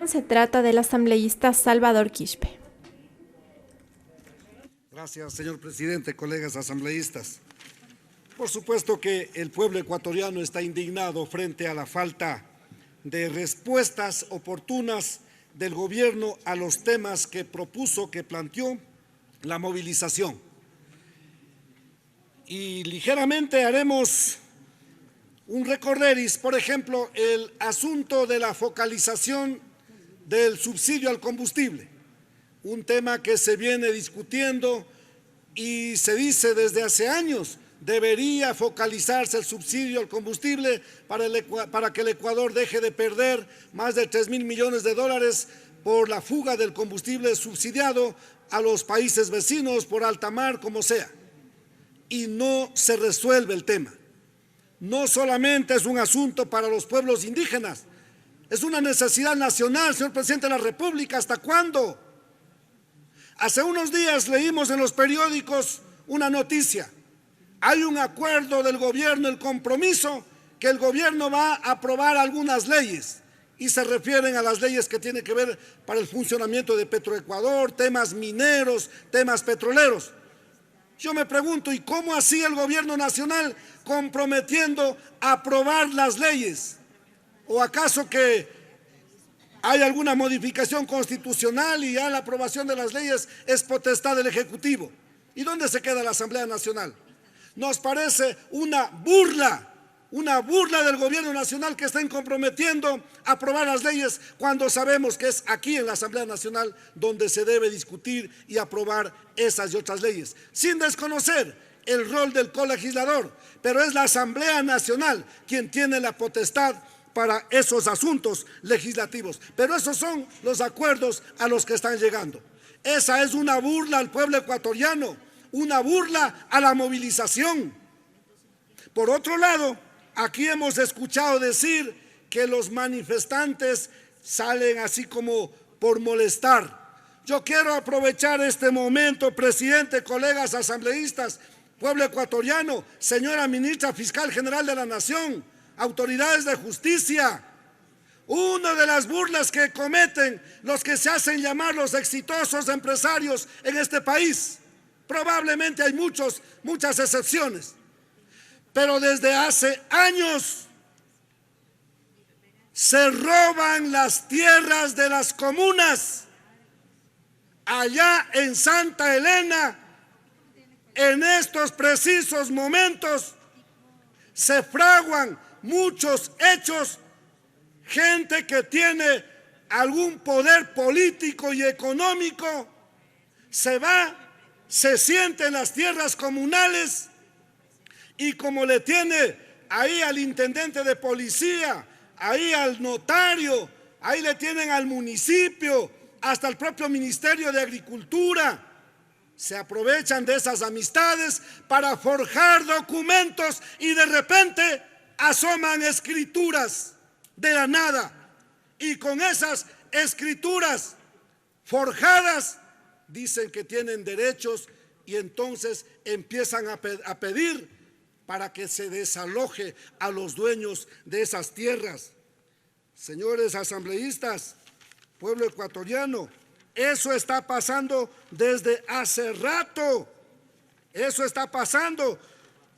Se trata del asambleísta Salvador Quispe. Gracias, señor presidente, colegas asambleístas. Por supuesto que el pueblo ecuatoriano está indignado frente a la falta de respuestas oportunas del gobierno a los temas que propuso, que planteó la movilización. Y ligeramente haremos un recorderis, por ejemplo, el asunto de la focalización del subsidio al combustible, un tema que se viene discutiendo y se dice desde hace años, debería focalizarse el subsidio al combustible para que el Ecuador deje de perder más de 3.000 millones de dólares por la fuga del combustible subsidiado a los países vecinos, por alta mar, como sea. Y no se resuelve el tema. No solamente es un asunto para los pueblos indígenas, es una necesidad nacional, señor presidente de la República. ¿Hasta cuándo? Hace unos días leímos en los periódicos una noticia. Hay un acuerdo del gobierno, el compromiso que el gobierno va a aprobar algunas leyes y se refieren a las leyes que tienen que ver para el funcionamiento de Petroecuador, temas mineros, temas petroleros. Yo me pregunto, ¿y cómo así el gobierno nacional comprometiendo a aprobar las leyes? ¿O acaso que hay alguna modificación constitucional y ya la aprobación de las leyes es potestad del Ejecutivo? ¿Y dónde se queda la Asamblea Nacional? Nos parece una burla del gobierno nacional que estén comprometiendo a aprobar las leyes cuando sabemos que es aquí en la Asamblea Nacional donde se debe discutir y aprobar esas y otras leyes, sin desconocer el rol del colegislador, pero es la Asamblea Nacional quien tiene la potestad para esos asuntos legislativos. Pero esos son los acuerdos a los que están llegando. Esa es una burla al pueblo ecuatoriano, una burla a la movilización. Por otro lado, aquí hemos escuchado decir que los manifestantes salen así como por molestar. Yo quiero aprovechar este momento, presidente, colegas asambleístas, pueblo ecuatoriano, señora ministra fiscal general de la Nación, autoridades de justicia. Una de las burlas que cometen los que se hacen llamar los exitosos empresarios en este país, probablemente hay muchas excepciones, pero desde hace años se roban las tierras de las comunas. Allá en Santa Elena, en estos precisos momentos, se fraguan muchos hechos. Gente que tiene algún poder político y económico se va, se sienta en las tierras comunales y como le tiene ahí al intendente de policía, ahí al notario, ahí le tienen al municipio, hasta el propio Ministerio de Agricultura, se aprovechan de esas amistades para forjar documentos y de repente asoman escrituras de la nada, y con esas escrituras forjadas dicen que tienen derechos y entonces empiezan a pedir para que se desaloje a los dueños de esas tierras. Señores asambleístas, pueblo ecuatoriano, eso está pasando desde hace rato. Eso está pasando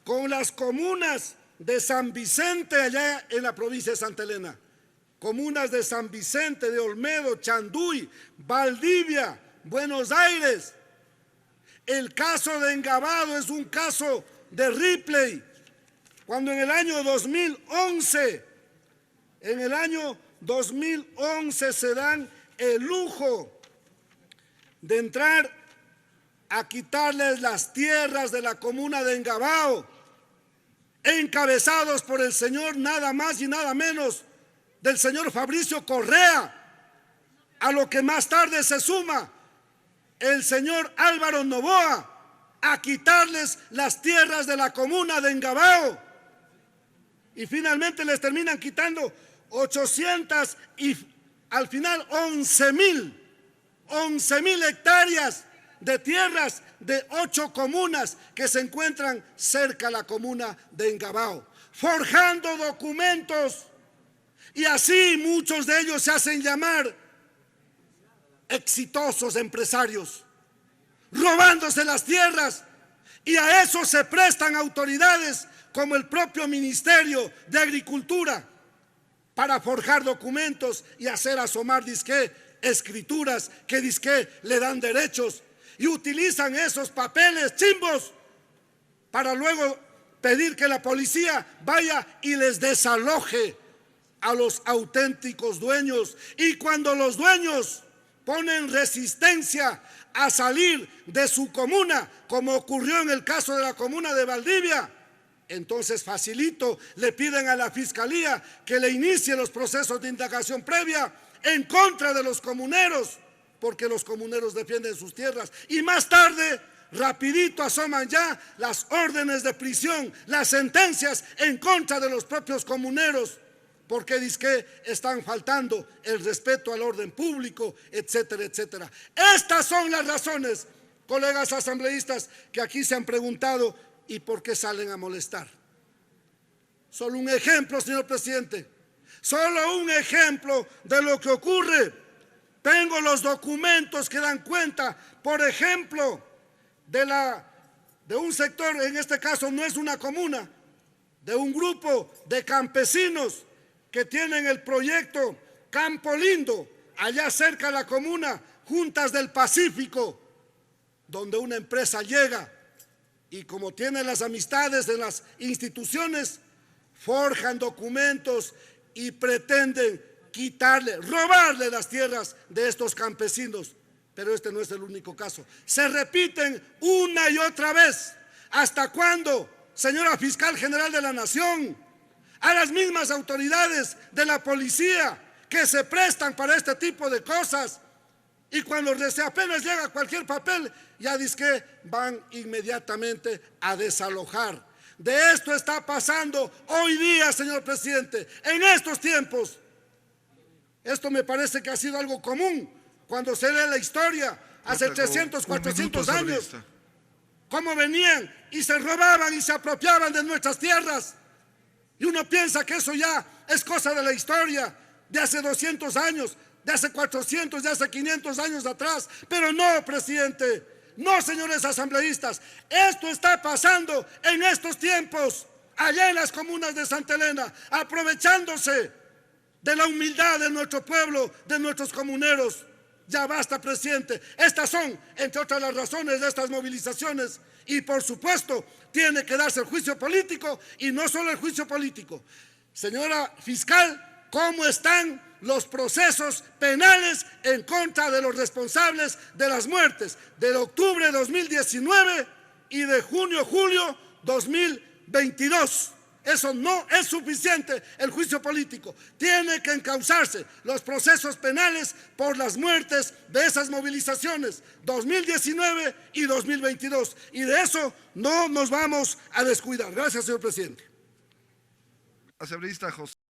con las comunas de San Vicente, allá en la provincia de Santa Elena. Comunas de San Vicente, de Olmedo, Chanduy, Valdivia, Buenos Aires. El caso de Engabado es un caso de Ripley. Cuando en el año 2011 se dan el lujo de entrar a quitarles las tierras de la comuna de Engabao, encabezados por el señor nada más y nada menos del señor Fabricio Correa, a lo que más tarde se suma el señor Álvaro Noboa a quitarles las tierras de la comuna de Engabao, y finalmente les terminan quitando 800 y al final 11.000 hectáreas de tierras de 8 comunas que se encuentran cerca a la comuna de Engabao, forjando documentos, y así muchos de ellos se hacen llamar exitosos empresarios, robándose las tierras, y a eso se prestan autoridades como el propio Ministerio de Agricultura para forjar documentos y hacer asomar disque escrituras que disque le dan derechos, y utilizan esos papeles chimbos para luego pedir que la policía vaya y les desaloje a los auténticos dueños. Y cuando los dueños ponen resistencia a salir de su comuna, como ocurrió en el caso de la comuna de Valdivia, entonces facilito le piden a la Fiscalía que le inicie los procesos de indagación previa en contra de los comuneros, porque los comuneros defienden sus tierras, y más tarde rapidito asoman ya las órdenes de prisión, las sentencias en contra de los propios comuneros, porque dizque están faltando el respeto al orden público, etcétera, etcétera. Estas son las razones, colegas asambleístas, que aquí se han preguntado y por qué salen a molestar. Solo un ejemplo, señor presidente, solo un ejemplo de lo que ocurre. Tengo los documentos que dan cuenta, por ejemplo, de un sector, en este caso no es una comuna, de un grupo de campesinos que tienen el proyecto Campo Lindo, allá cerca de la comuna, Juntas del Pacífico, donde una empresa llega y como tiene las amistades de las instituciones, forjan documentos y pretenden quitarle, robarle las tierras de estos campesinos. Pero este no es el único caso. Se repiten una y otra vez. ¿Hasta cuándo, señora Fiscal General de la Nación? A las mismas autoridades de la policía que se prestan para este tipo de cosas, y cuando apenas llega cualquier papel, ya dizque van inmediatamente a desalojar. De esto está pasando hoy día, señor presidente, en estos tiempos. Esto me parece que ha sido algo común cuando se lee la historia, hace 300, 400 años, cómo venían y se robaban y se apropiaban de nuestras tierras. Y uno piensa que eso ya es cosa de la historia, de hace 200 años, de hace 400, de hace 500 años atrás. Pero no, presidente, no, señores asambleístas, esto está pasando en estos tiempos, allá en las comunas de Santa Elena, aprovechándose de la humildad de nuestro pueblo, de nuestros comuneros. Ya basta, presidente. Estas son, entre otras, las razones de estas movilizaciones. Y por supuesto, tiene que darse el juicio político, y no solo el juicio político. Señora fiscal, ¿cómo están los procesos penales en contra de los responsables de las muertes de octubre de 2019 y de junio-julio 2022? Eso no es suficiente, el juicio político. Tiene que encauzarse los procesos penales por las muertes de esas movilizaciones 2019 y 2022. Y de eso no nos vamos a descuidar. Gracias, señor presidente. Asambleísta José